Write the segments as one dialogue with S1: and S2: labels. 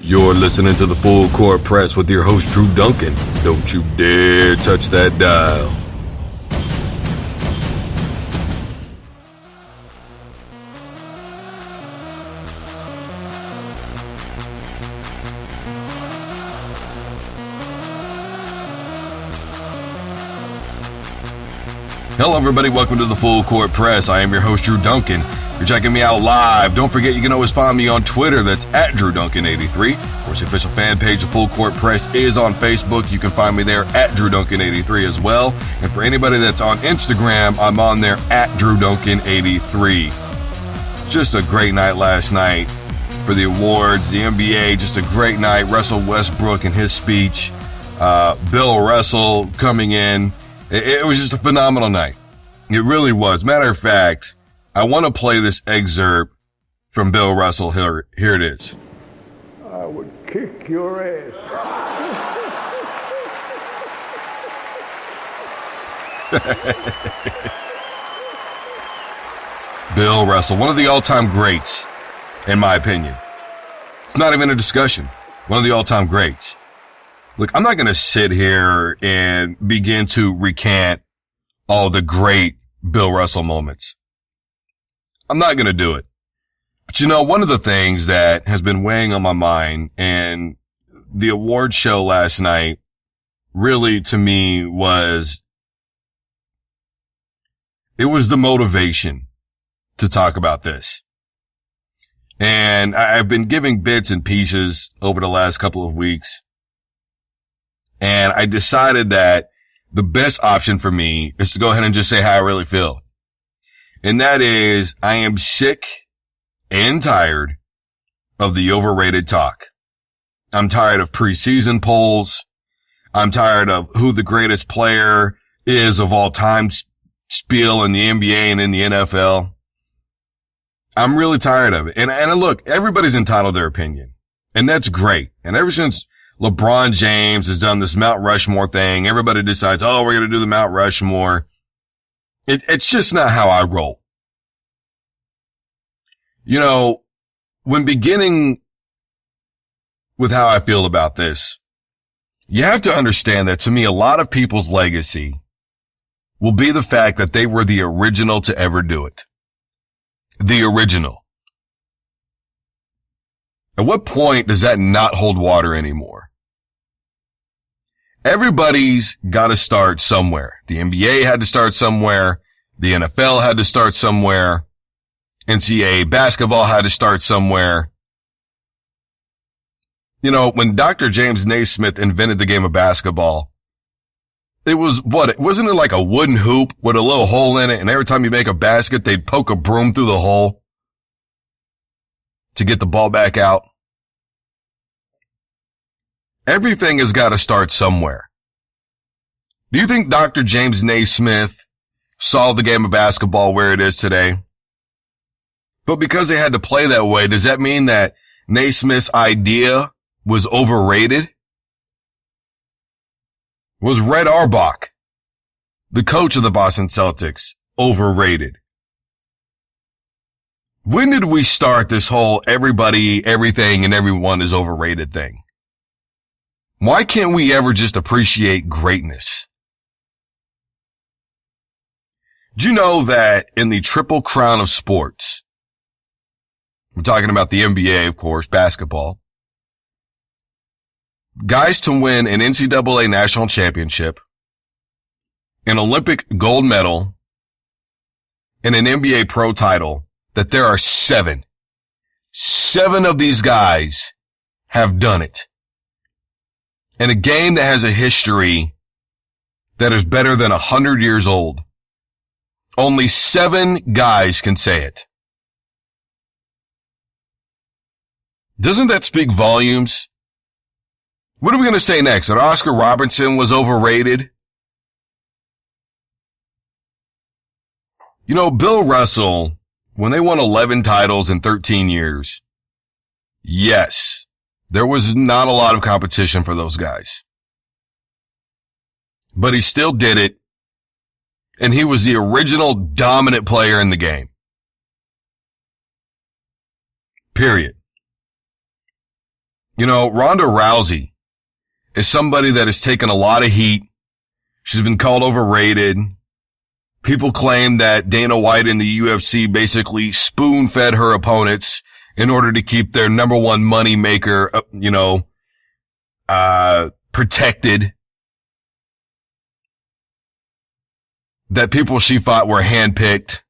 S1: You're listening to the Full Court Press with your host, Drew Duncan. Don't you dare touch that dial.
S2: Hello, everybody. Welcome to the Full Court Press. I am your host, Drew Duncan. You're checking me out live. Don't forget, you can always find me on Twitter. That's at DrewDuncan83. Of course, the official fan page of Full Court Press is on Facebook. You can find me there at DrewDuncan83 as well. And for anybody that's on Instagram, I'm on there at DrewDuncan83. Just a great night last night for the awards, the NBA. Just a great night. Russell Westbrook and his speech. Bill Russell coming in. It was just a phenomenal night. It really was. Matter of fact, I want to play this excerpt from Bill Russell. Here it is.
S3: I would kick your ass.
S2: Bill Russell, one of the all-time greats, in my opinion. It's not even a discussion. One of the all-time greats. Look, I'm not going to sit here and begin to recant all the great Bill Russell moments. I'm not going to do it. But you know, one of the things that has been weighing on my mind, and the award show last night really to me was the motivation to talk about this. And I've been giving bits and pieces over the last couple of weeks. And I decided that the best option for me is to go ahead and just say how I really feel. And that is, I am sick and tired of the overrated talk. I'm tired of preseason polls. I'm tired of who the greatest player is of all time spiel in the NBA and in the NFL. I'm really tired of it. And look, everybody's entitled to their opinion. And that's great. And ever since LeBron James has done this Mount Rushmore thing, everybody decides, oh, we're going to do the Mount Rushmore. It's just not how I roll. You know, when beginning with how I feel about this, you have to understand that to me, a lot of people's legacy will be the fact that they were the original to ever do it. The original. At what point does that not hold water anymore? Everybody's got to start somewhere. The NBA had to start somewhere. The NFL had to start somewhere. NCAA basketball had to start somewhere. You know, when Dr. James Naismith invented the game of basketball, it was wasn't it like a wooden hoop with a little hole in it, and every time you make a basket, they'd poke a broom through the hole to get the ball back out? Everything has got to start somewhere. Do you think Dr. James Naismith saw the game of basketball where it is today? But because they had to play that way, does that mean that Naismith's idea was overrated? Was Red Auerbach, the coach of the Boston Celtics, overrated? When did we start this whole everybody, everything, and everyone is overrated thing? Why can't we ever just appreciate greatness? Do you know that in the Triple Crown of sports, we're talking about the NBA, of course, basketball, guys to win an NCAA national championship, an Olympic gold medal, and an NBA pro title, that there are seven. 7 of these guys have done it. In a game that has a history that is better than 100 years old, only 7 guys can say it. Doesn't that speak volumes? What are we going to say next? That Oscar Robertson was overrated? You know, Bill Russell, when they won 11 titles in 13 years, yes, there was not a lot of competition for those guys. But he still did it, and he was the original dominant player in the game. Period. Ronda Rousey is somebody that has taken a lot of heat. She's been called overrated. People claim that Dana White and the UFC basically spoon-fed her opponents in order to keep their number one money maker, protected. That people she fought were handpicked.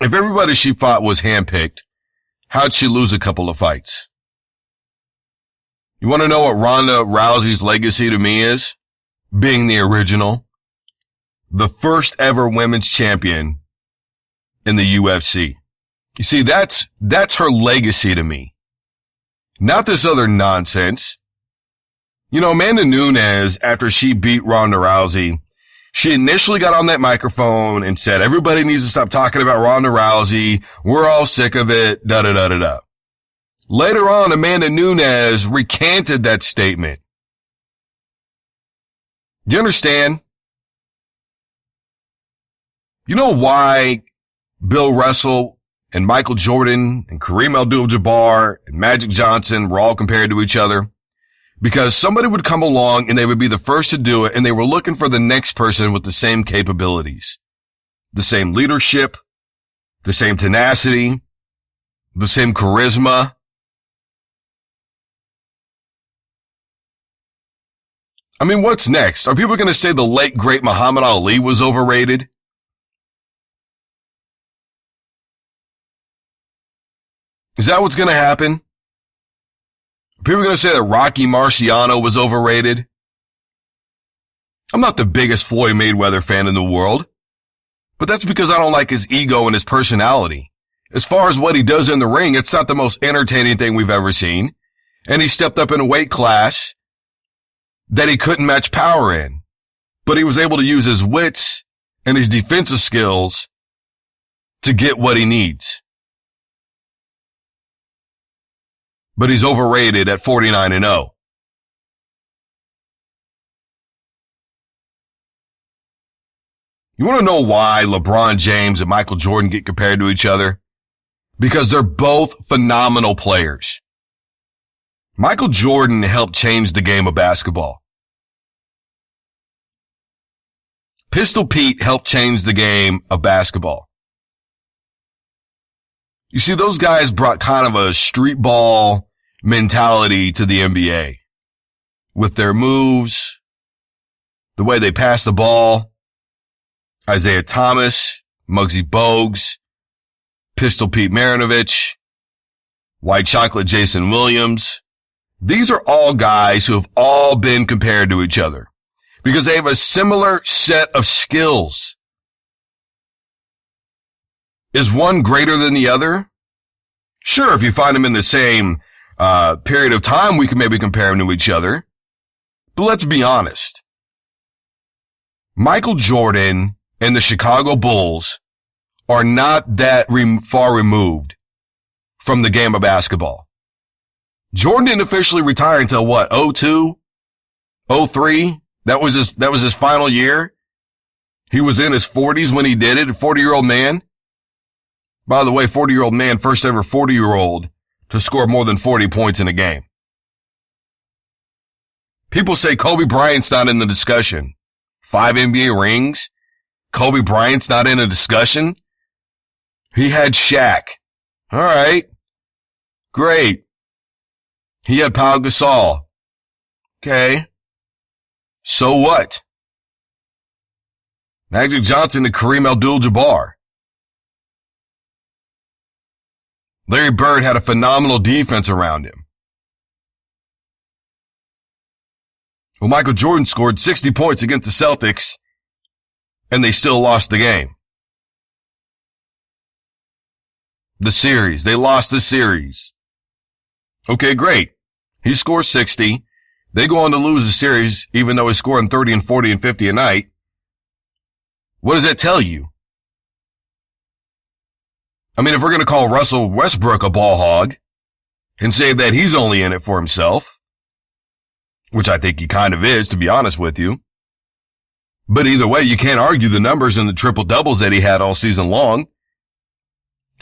S2: If everybody she fought was handpicked, how'd she lose a couple of fights? You want to know what Ronda Rousey's legacy to me is? Being the original. The first ever women's champion in the UFC. You see, that's her legacy to me. Not this other nonsense. Amanda Nunes, after she beat Ronda Rousey, she initially got on that microphone and said, everybody needs to stop talking about Ronda Rousey. We're all sick of it. Da-da-da-da-da. Later on, Amanda Nunes recanted that statement. You understand? You know why Bill Russell and Michael Jordan and Kareem Abdul-Jabbar and Magic Johnson were all compared to each other? Because somebody would come along and they would be the first to do it, and they were looking for the next person with the same capabilities, the same leadership, the same tenacity, the same charisma. I mean, what's next? Are people going to say the late, great Muhammad Ali was overrated? Is that what's going to happen? People are going to say that Rocky Marciano was overrated. I'm not the biggest Floyd Mayweather fan in the world, but that's because I don't like his ego and his personality. As far as what he does in the ring, it's not the most entertaining thing we've ever seen. And he stepped up in a weight class that he couldn't match power in, but he was able to use his wits and his defensive skills to get what he needs. But he's overrated at 49-0. You want to know why LeBron James and Michael Jordan get compared to each other? Because they're both phenomenal players. Michael Jordan helped change the game of basketball. Pistol Pete helped change the game of basketball. You see, those guys brought kind of a street ball mentality to the NBA with their moves, the way they pass the ball. Isaiah Thomas, Muggsy Bogues, Pistol Pete Marinovich, White Chocolate Jason Williams. These are all guys who have all been compared to each other because they have a similar set of skills. Is one greater than the other? Sure, if you find them in the same period of time, we can maybe compare them to each other. But let's be honest. Michael Jordan and the Chicago Bulls are not that far removed from the game of basketball. Jordan didn't officially retire until what, 02, 03? That was his final year. He was in his 40s when he did it, a 40-year-old man. By the way, 40-year-old man, first ever 40-year-old to score more than 40 points in a game. People say Kobe Bryant's not in the discussion. 5 NBA rings. Kobe Bryant's not in a discussion. He had Shaq. All right. Great. He had Pau Gasol. Okay. So what? Magic Johnson and Kareem Abdul-Jabbar. Larry Bird had a phenomenal defense around him. Well, Michael Jordan scored 60 points against the Celtics, and they still lost the game. The series. They lost the series. Okay, great. He scores 60. They go on to lose the series, even though he's scoring 30 and 40 and 50 a night. What does that tell you? I mean, if we're going to call Russell Westbrook a ball hog and say that he's only in it for himself, which I think he kind of is, to be honest with you. But either way, you can't argue the numbers and the triple doubles that he had all season long.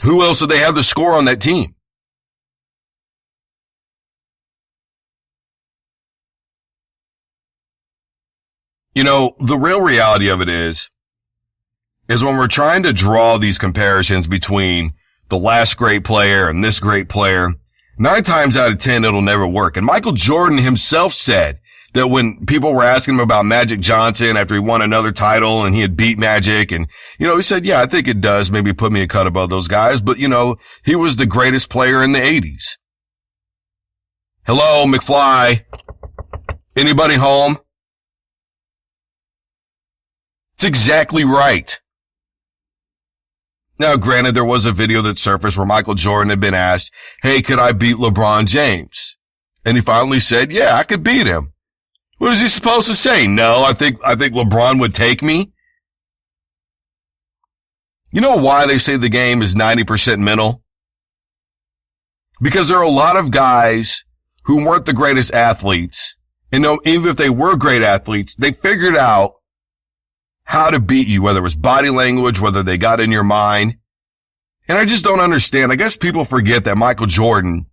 S2: Who else did they have to score on that team? You know, the real reality of it is when we're trying to draw these comparisons between the last great player and this great player, 9 times out of 10, it'll never work. And Michael Jordan himself said that when people were asking him about Magic Johnson after he won another title and he had beat Magic, and, you know, he said, yeah, I think it does maybe put me a cut above those guys, but, you know, he was the greatest player in the 80s. Hello, McFly. Anybody home? It's exactly right. Now, granted, there was a video that surfaced where Michael Jordan had been asked, hey, could I beat LeBron James? And he finally said, yeah, I could beat him. What is he supposed to say? No, I think LeBron would take me. You know why they say the game is 90% mental? Because there are a lot of guys who weren't the greatest athletes. And even if they were great athletes, they figured out how to beat you, whether it was body language, whether they got in your mind. And I just don't understand. I guess people forget that Michael Jordan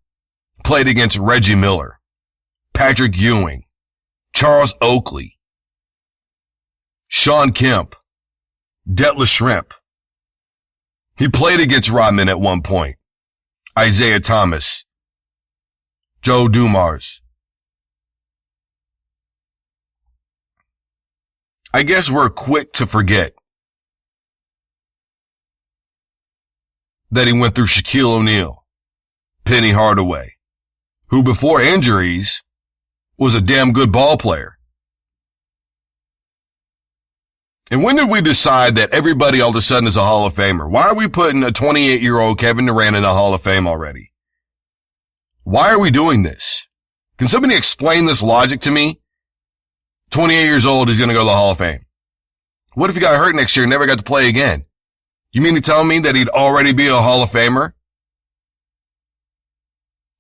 S2: played against Reggie Miller, Patrick Ewing, Charles Oakley, Shawn Kemp, Detlef Schrempf. He played against Rodman at one point, Isaiah Thomas, Joe Dumars. I guess we're quick to forget that he went through Shaquille O'Neal, Penny Hardaway, who before injuries was a damn good ball player. And when did we decide that everybody all of a sudden is a Hall of Famer? Why are we putting a 28-year-old Kevin Durant in the Hall of Fame already? Why are we doing this? Can somebody explain this logic to me? 28 years old, he's going to go to the Hall of Fame. What if he got hurt next year and never got to play again? You mean to tell me that he'd already be a Hall of Famer?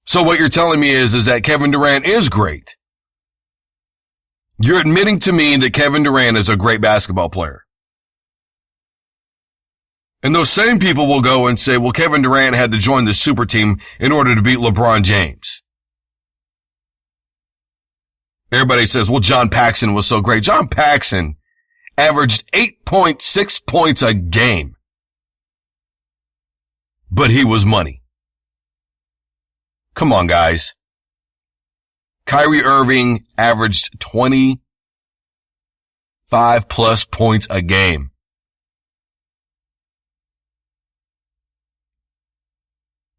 S2: So what you're telling me is that Kevin Durant is great. You're admitting to me that Kevin Durant is a great basketball player. And those same people will go and say, well, Kevin Durant had to join the super team in order to beat LeBron James. Everybody says, well, John Paxson was so great. John Paxson averaged 8.6 points a game. But he was money. Come on, guys. Kyrie Irving averaged 25 plus points a game.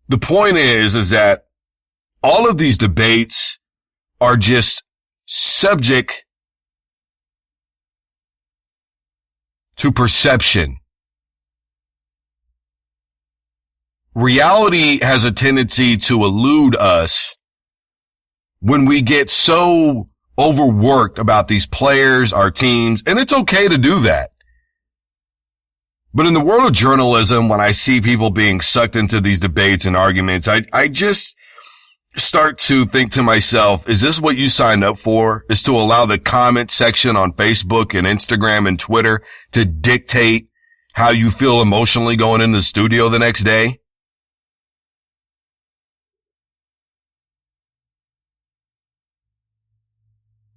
S2: The point is that all of these debates are just subject to perception. Reality has a tendency to elude us when we get so overworked about these players, our teams, and it's okay to do that. But in the world of journalism, when I see people being sucked into these debates and arguments, I just start to think to myself, is this what you signed up for? Is to allow the comment section on Facebook and Instagram and Twitter to dictate how you feel emotionally going into the studio the next day?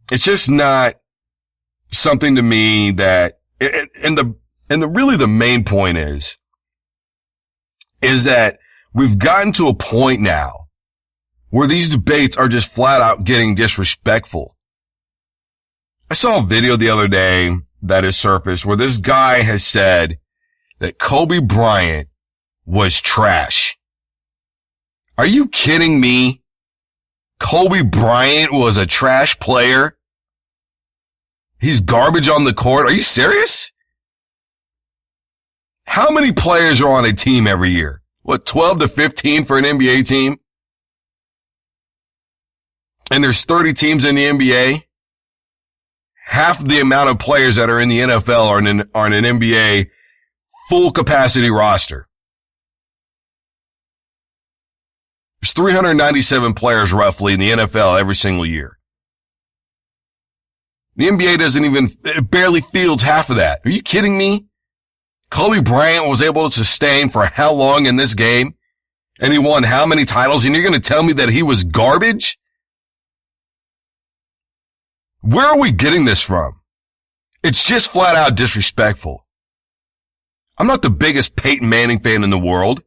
S2: It's just not something to me that, and really the main point is that we've gotten to a point now where these debates are just flat out getting disrespectful. I saw a video the other day that has surfaced where this guy has said that Kobe Bryant was trash. Are you kidding me? Kobe Bryant was a trash player? He's garbage on the court. Are you serious? How many players are on a team every year? What, 12 to 15 for an NBA team? And there's 30 teams in the NBA. Half the amount of players that are in the NFL are in an NBA full capacity roster. There's 397 players roughly in the NFL every single year. The NBA it barely fields half of that. Are you kidding me? Kobe Bryant was able to sustain for how long in this game? And he won how many titles? And you're going to tell me that he was garbage? Where are we getting this from? It's just flat out disrespectful. I'm not the biggest Peyton Manning fan in the world.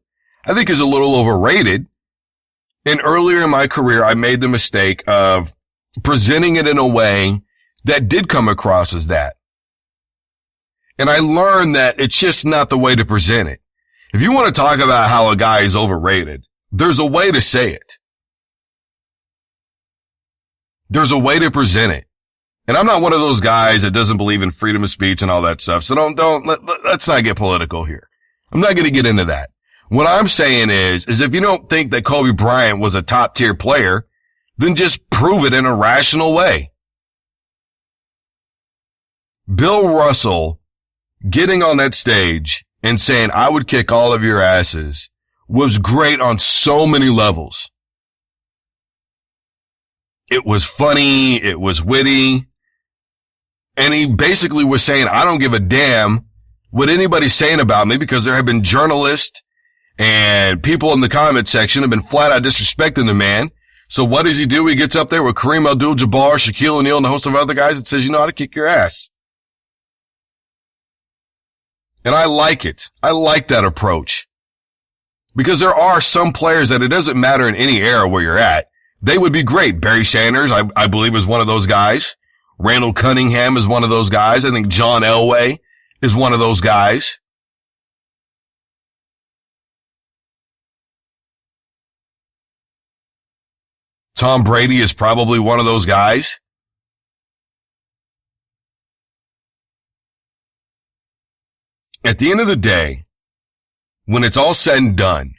S2: I think he's a little overrated. And earlier in my career, I made the mistake of presenting it in a way that did come across as that. And I learned that it's just not the way to present it. If you want to talk about how a guy is overrated, there's a way to say it. There's a way to present it. And I'm not one of those guys that doesn't believe in freedom of speech and all that stuff. So let's not get political here. I'm not going to get into that. What I'm saying is if you don't think that Kobe Bryant was a top tier player, then just prove it in a rational way. Bill Russell getting on that stage and saying, I would kick all of your asses, was great on so many levels. It was funny. It was witty. And he basically was saying, I don't give a damn what anybody's saying about me, because there have been journalists and people in the comment section have been flat out disrespecting the man. So what does he do? He gets up there with Kareem Abdul-Jabbar, Shaquille O'Neal, and a host of other guys and says, you know how to kick your ass. And I like it. I like that approach. Because there are some players that it doesn't matter in any era where you're at. They would be great. Barry Sanders, I believe, is one of those guys. Randall Cunningham is one of those guys. I think John Elway is one of those guys. Tom Brady is probably one of those guys. At the end of the day, when it's all said and done,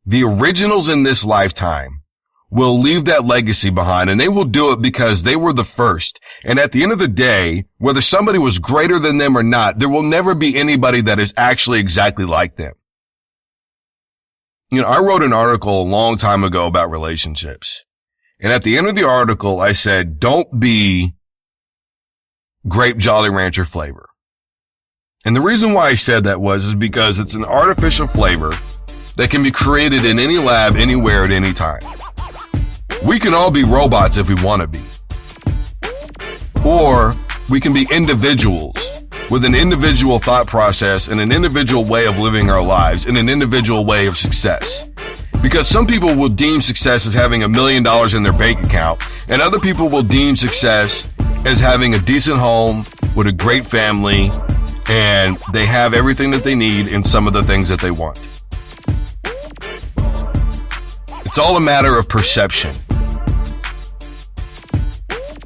S2: the originals in this lifetime will leave that legacy behind, and they will do it because they were the first. And at the end of the day, whether somebody was greater than them or not, there will never be anybody that is actually exactly like them. You know, I wrote an article a long time ago about relationships. And at the end of the article, I said, don't be grape Jolly Rancher flavor. And the reason why I said that is because it's an artificial flavor that can be created in any lab, anywhere, at any time. We can all be robots if we want to be. Or we can be individuals with an individual thought process and an individual way of living our lives and an individual way of success. Because some people will deem success as having $1 million in their bank account, and other people will deem success as having a decent home with a great family, and they have everything that they need in some of the things that they want. It's all a matter of perception.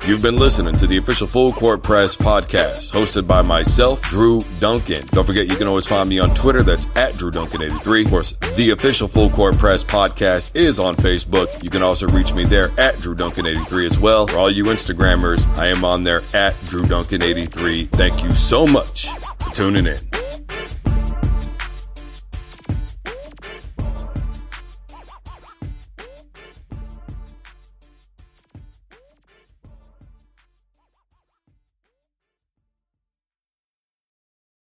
S1: You've been listening to the official Full Court Press podcast, hosted by myself, Drew Duncan. Don't forget, you can always find me on Twitter. That's at DrewDuncan83. Of course, the official Full Court Press podcast is on Facebook. You can also reach me there at DrewDuncan83 as well. For all you Instagrammers, I am on there at DrewDuncan83. Thank you so much for tuning in.